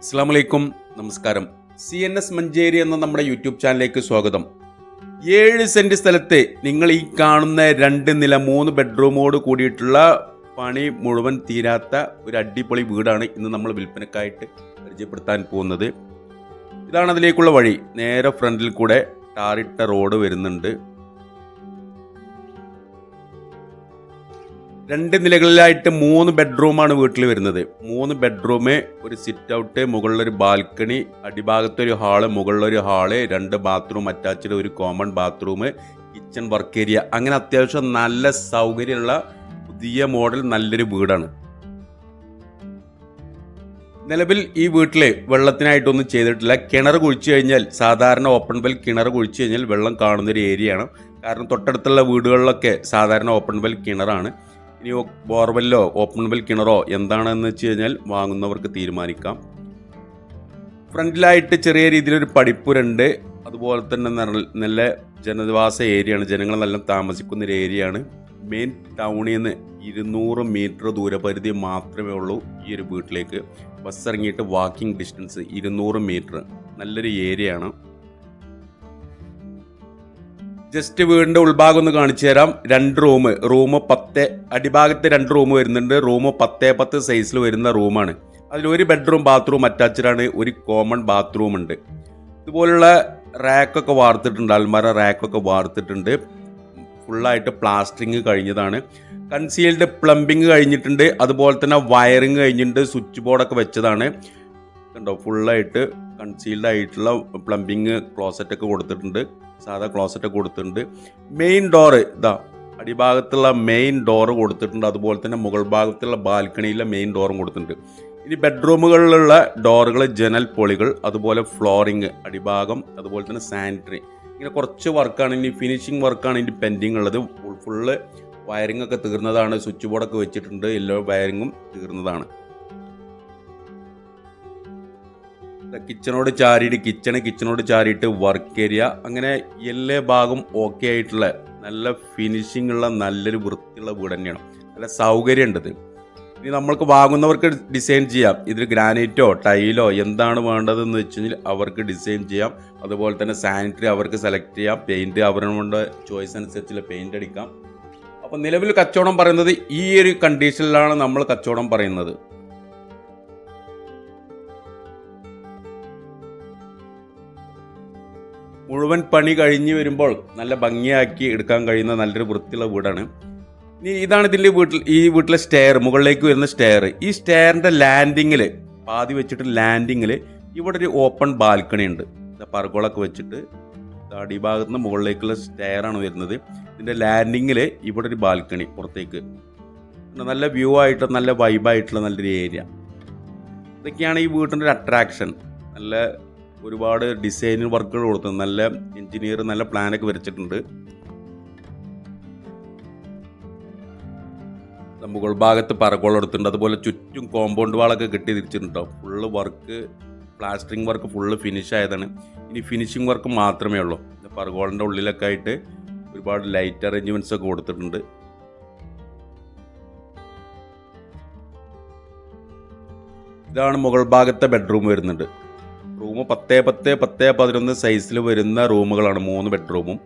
അസ്സലാമലൈക്കും, നമസ്കാരം. CNS മഞ്ചേരി എന്ന നമ്മുടെ യൂട്യൂബ് ചാനലിലേക്ക് സ്വാഗതം. 7 സെന്റ് സ്ഥലത്ത് നിങ്ങൾ ഈ കാണുന്ന 2 നില 3 ബെഡ്റൂമോട് കൂടിയിട്ടുള്ള പണി മുഴുവൻ തീരാത്ത ഒരു അടിപൊളി വീടാണ് ഇന്ന് നമ്മൾ വിൽപ്പനക്കായിട്ട് പരിചയപ്പെടുത്താൻ പോകുന്നത്. ഇതാണ് അതിലേക്കുള്ള വഴി. നേരെ ഫ്രണ്ടിൽ കൂടെ ടാറിട്ട റോഡ് വരുന്നുണ്ട്. 2 നിലകളിലായിട്ട് 3 ബെഡ്റൂമാണ് വീട്ടിൽ വരുന്നത്. 3 ബെഡ്റൂം, ഒരു സിറ്റ് ഔട്ട്, മുകളിലൊരു ബാൽക്കണി, അടിഭാഗത്തൊരു ഹാള്, മുകളിലൊരു ഹാള്, 2 ബാത്റൂം അറ്റാച്ച്ഡ്, ഒരു common bathroom, kitchen work area. അങ്ങനെ അത്യാവശ്യം നല്ല സൗകര്യമുള്ള പുതിയ മോഡൽ നല്ലൊരു വീടാണ്. നിലവിൽ ഈ വീട്ടിൽ വെള്ളത്തിനായിട്ടൊന്നും ചെയ്തിട്ടില്ല. കിണർ കുഴിച്ചു കഴിഞ്ഞാൽ, സാധാരണ ഓപ്പൺ വെൽ കിണർ കുഴിച്ചു കഴിഞ്ഞാൽ വെള്ളം കാണുന്നൊരു ഏരിയയാണ്. കാരണം തൊട്ടടുത്തുള്ള വീടുകളിലൊക്കെ സാധാരണ ഓപ്പൺ വെൽ കിണറാണ്. ഇനി ബോർവെല്ലോ ഓപ്പൺ വെൽ കിണറോ എന്താണെന്ന് വെച്ച് കഴിഞ്ഞാൽ വാങ്ങുന്നവർക്ക് തീരുമാനിക്കാം. ഫ്രണ്ടിലായിട്ട് ചെറിയ രീതിയിലൊരു പടിപ്പുരണ്ട്. അതുപോലെ തന്നെ നല്ല ജനവാസ ഏരിയയാണ്. ജനങ്ങൾ നല്ല താമസിക്കുന്നൊരു ഏരിയയാണ്. മെയിൻ ടൗണിൽ നിന്ന് 200 മീറ്റർ ദൂരപരിധി മാത്രമേ ഉള്ളൂ ഈ ഒരു വീട്ടിലേക്ക്. ബസ് ഇറങ്ങിയിട്ട് വാക്കിംഗ് ഡിസ്റ്റൻസ് 200 മീറ്റർ. നല്ലൊരു ഏരിയയാണ്. ജസ്റ്റ് വീടിൻ്റെ ഉൾഭാഗം ഒന്ന് കാണിച്ചു തരാം. 2 റൂം 10, അടിഭാഗത്ത് 2 റൂം വരുന്നുണ്ട്. റൂം 10x10 സൈസിൽ വരുന്ന റൂമാണ്. അതിലൊരു ബെഡ്റൂം ബാത്റൂം അറ്റാച്ച്ഡാണ്. ഒരു കോമൺ ബാത്റൂം ഉണ്ട്. ഇതുപോലുള്ള റാക്കൊക്കെ വാർത്തിട്ടുണ്ട്. അൽമാര റാക്കൊക്കെ വാർത്തിട്ടുണ്ട്. ഫുള്ളായിട്ട് പ്ലാസ്റ്ററിങ് കഴിഞ്ഞതാണ്. കൺസീൽഡ് പ്ലംബിങ് കഴിഞ്ഞിട്ടുണ്ട്. അതുപോലെ തന്നെ വയറിങ് കഴിഞ്ഞിട്ടുണ്ട്. സ്വിച്ച് ബോർഡൊക്കെ വെച്ചതാണ്. കണ്ടോ, ഫുള്ളായിട്ട് കൺസീൽഡ് ആയിട്ടുള്ള പ്ലംബിങ്, ക്ലോസറ്റൊക്കെ കൊടുത്തിട്ടുണ്ട്. സാധാ ക്ലോസറ്റൊക്കെ കൊടുത്തിട്ടുണ്ട്. മെയിൻ ഡോറ് ഇതാ അടിഭാഗത്തുള്ള മെയിൻ ഡോറ് കൊടുത്തിട്ടുണ്ട്. അതുപോലെ തന്നെ മുകൾ ഭാഗത്തുള്ള ബാൽക്കണിയിലെ മെയിൻ ഡോറും കൊടുത്തിട്ടുണ്ട്. ഇനി ബെഡ്റൂമുകളിലുള്ള ഡോറുകൾ, ജനൽ പൊളികൾ, അതുപോലെ ഫ്ലോറിങ് അടിഭാഗം, അതുപോലെ തന്നെ സാനിറ്ററി, ഇങ്ങനെ കുറച്ച് വർക്കാണ്. ഇനി ഫിനിഷിംഗ് വർക്കാണ് ഇനി പെൻഡിങ് ഉള്ളത്. ഫുള്ള് വയറിംഗ് ഒക്കെ തീർന്നതാണ്. സ്വിച്ച് ബോർഡൊക്കെ വെച്ചിട്ടുണ്ട്. എല്ലാ വയറിങ്ങും തീർന്നതാണ്. കിച്ചണോട് ചാരിയിട്ട് വർക്ക് ഏരിയ, അങ്ങനെ എല്ലാ ഭാഗം ഓക്കെ ആയിട്ടുള്ള നല്ല ഫിനിഷിംഗ് ഉള്ള നല്ലൊരു വൃത്തിയുള്ള വീട് തന്നെയാണ്. നല്ല സൗകര്യം ഉണ്ട്. ഇനി നമ്മൾക്ക് വാങ്ങുന്നവർക്ക് ഡിസൈൻ ചെയ്യാം. ഇതിൽ ഗ്രാനൈറ്റോ ടൈലോ എന്താണ് വേണ്ടതെന്ന് വെച്ച് കഴിഞ്ഞാൽ അവർക്ക് ഡിസൈൻ ചെയ്യാം. അതുപോലെ തന്നെ സാനിറ്ററി അവർക്ക് സെലക്ട് ചെയ്യാം. പെയിൻറ്റ് അവരുടെ ചോയ്സ് അനുസരിച്ചുള്ള പെയിൻറ്റ് അടിക്കാം. അപ്പോൾ നിലവിൽ കച്ചവടം പറയുന്നത് ഈ ഒരു കണ്ടീഷനിലാണ് നമ്മൾ കച്ചവടം പറയുന്നത്. മുഴുവൻ പണി കഴിഞ്ഞ് വരുമ്പോൾ നല്ല ഭംഗിയാക്കി എടുക്കാൻ കഴിയുന്ന നല്ലൊരു വൃത്തിയുള്ള വീടാണ്. ഇനി ഇതാണ് ഈ വീട്ടിലെ സ്റ്റെയർ, മുകളിലേക്ക് വരുന്ന സ്റ്റെയർ. ഈ സ്റ്റെയറിൻ്റെ ലാൻഡിങ്ങിൽ, പാതി വെച്ചിട്ട് ലാൻഡിങ്ങിൽ ഇവിടെ ഒരു ഓപ്പൺ ബാൽക്കണി ഉണ്ട്. പർഗോളൊക്കെ വെച്ചിട്ട് അടിഭാഗത്ത് നിന്ന് മുകളിലേക്കുള്ള സ്റ്റെയറാണ് വരുന്നത്. ഇതിൻ്റെ ലാൻഡിങ്ങിൽ ഇവിടെ ഒരു ബാൽക്കണി പുറത്തേക്ക്. നല്ല വ്യൂ ആയിട്ട് നല്ല വൈബായിട്ടുള്ള നല്ലൊരു ഏരിയ. ഇതൊക്കെയാണ് ഈ വീട്ടിൻ്റെ ഒരു അട്രാക്ഷൻ. നല്ല ഒരുപാട് ഡിസൈൻ വർക്കുകൾ കൊടുത്തത്. നല്ല എഞ്ചിനീയർ നല്ല പ്ലാനൊക്കെ വരച്ചിട്ടുണ്ട്. മുകൾ ഭാഗത്ത് പറകോളം എടുത്തിട്ടുണ്ട്. അതുപോലെ ചുറ്റും കോമ്പൗണ്ട് വാളൊക്കെ കെട്ടി തിരിച്ചിട്ടുണ്ടാവും. Full work, plastering work full finish ആയതാണ്. ഇനി ഫിനിഷിംഗ് വർക്ക് മാത്രമേ ഉള്ളൂ. പറകോളിൻ്റെ ഉള്ളിലൊക്കെ ആയിട്ട് ഒരുപാട് ലൈറ്റ് അറേഞ്ച്മെൻറ്റ്സ് ഒക്കെ കൊടുത്തിട്ടുണ്ട്. ഇതാണ് മുകൾ ഭാഗത്തെ ബെഡ്റൂം വരുന്നുണ്ട്. റൂം 10x10, 10x11 സൈസിൽ വരുന്ന റൂമുകളാണ് 3 ബെഡ്റൂമും.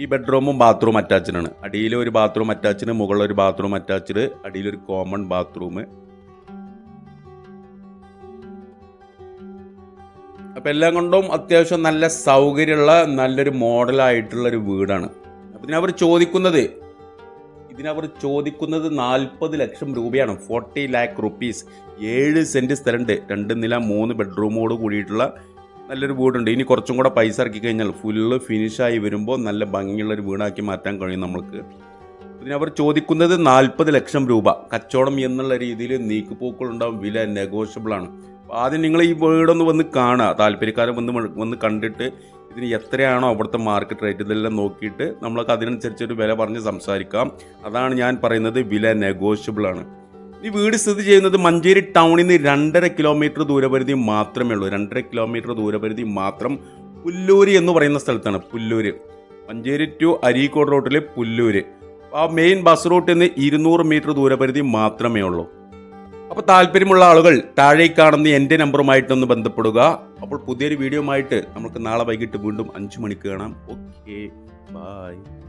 ഈ ബെഡ്റൂമും ബാത്റൂം അറ്റാച്ച്ഡാണ്. അടിയിൽ ഒരു ബാത്റൂം അറ്റാച്ച്ഡ്, മുകളിൽ ഒരു ബാത്റൂം അറ്റാച്ച്ഡ്, അടിയിലൊരു കോമൺ ബാത്റൂം. അപ്പം എല്ലാം കൊണ്ടും അത്യാവശ്യം നല്ല സൗകര്യമുള്ള നല്ലൊരു മോഡലായിട്ടുള്ളൊരു വീടാണ്. അപ്പം ഇതിനവർ ചോദിക്കുന്നത് 40 ലക്ഷം രൂപയാണ്. 40 lakh rupees. 7 സെൻറ്റ് സ്ഥലമുണ്ട്. 2 നില 3 ബെഡ്റൂമോട് കൂടിയിട്ടുള്ള നല്ലൊരു വീടുണ്ട്. ഇനി കുറച്ചും കൂടെ പൈസ ഇറക്കി കഴിഞ്ഞാൽ ഫുള്ള് ഫിനിഷായി വരുമ്പോൾ നല്ല ഭംഗിയുള്ളൊരു വീടാക്കി മാറ്റാൻ കഴിയും നമ്മൾക്ക്. ഇതിനവർ ചോദിക്കുന്നത് 40 ലക്ഷം രൂപ. കച്ചവടം എന്നുള്ള രീതിയിൽ നീക്കുപോക്കുകളുണ്ടാവും. വില നെഗോഷ്യബിളാണ്. ആദ്യം നിങ്ങൾ ഈ വീടൊന്ന് വന്ന് കാണുക. താല്പര്യക്കാരൻ വന്ന് കണ്ടിട്ട് ഇതിന് എത്രയാണോ അവിടുത്തെ മാർക്കറ്റ് റേറ്റ് ഇതെല്ലാം നോക്കിയിട്ട് നമ്മൾക്ക് അതിനനുസരിച്ചൊരു വില പറഞ്ഞ് സംസാരിക്കാം. അതാണ് ഞാൻ പറയുന്നത്, വില നെഗോഷ്യബിളാണ്. ഈ വീട് സ്ഥിതി ചെയ്യുന്നത് മഞ്ചേരി ടൗണിൽ നിന്ന് 2.5 കിലോമീറ്റർ ദൂരപരിധി മാത്രമേ ഉള്ളൂ. 2.5 കിലോമീറ്റർ ദൂരപരിധി മാത്രം. പുല്ലൂര് എന്ന് പറയുന്ന സ്ഥലത്താണ്. പുല്ലൂര്, മഞ്ചേരി ടു അരീക്കോട് റോട്ടിൽ പുല്ലൂര്. ആ മെയിൻ ബസ് റൂട്ടിൽ നിന്ന് 200 മീറ്റർ ദൂരപരിധി മാത്രമേ ഉള്ളൂ. അപ്പോൾ താല്പര്യമുള്ള ആളുകൾ താഴെ കാണുന്ന എൻ്റെ നമ്പറുമായിട്ടൊന്ന് ബന്ധപ്പെടുക. അപ്പോൾ പുതിയൊരു വീഡിയോ ആയിട്ട് നമുക്ക് നാളെ വൈകിട്ട് വീണ്ടും 5 മണിക്ക് കാണാം. Okay, by.